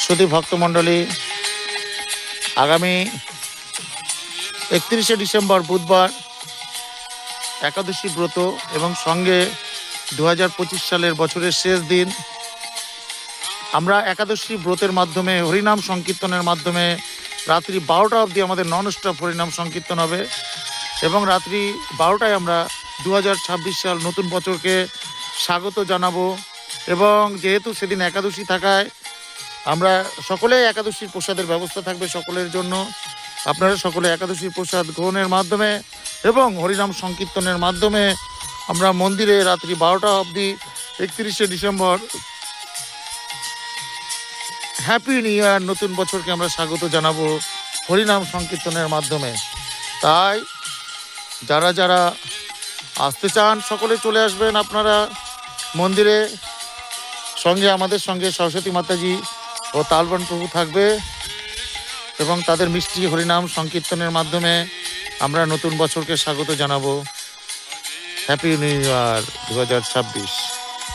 শুধু ভক্তমণ্ডলী, আগামী 31শে ডিসেম্বর বুধবার একাদশী ব্রত এবং সঙ্গে 2025 সালের বছরের শেষ দিন। আমরা একাদশী ব্রতের মাধ্যমে হরিনাম সংকীর্তনের মাধ্যমে রাত্রি 12টা অবধি আমাদের নন স্টপ হরিনাম সংকীর্তন হবে এবং রাত্রি 12টায় আমরা 2026 সাল নতুন বছরকে স্বাগত জানাবো। এবং যেহেতু সেদিন একাদশী থাকায় আমরা সকলে একাদশীর প্রসাদের ব্যবস্থা থাকবে সকলের জন্য। আপনারা সকলে একাদশীর প্রসাদ গ্রহণের মাধ্যমে এবং হরিনাম সংকীর্তনের মাধ্যমে আমরা মন্দিরে রাত্রি 12টা অবধি 31শে ডিসেম্বর হ্যাপি নিউ ইয়ার নতুন বছরকে আমরা স্বাগত জানাবো হরিনাম সংকীর্তনের মাধ্যমে। তাই যারা যারা আসতে চান সকলে চলে আসবেন আপনারা মন্দিরে। সঙ্গে আমাদের সঙ্গে সরস্বতী মাতাজি ও তালবন প্রভু থাকবে এবং তাদের মিষ্টি হরিনাম সংকীর্তনের মাধ্যমে আমরা নতুন বছরকে স্বাগত জানাবো। Happy new year 2026।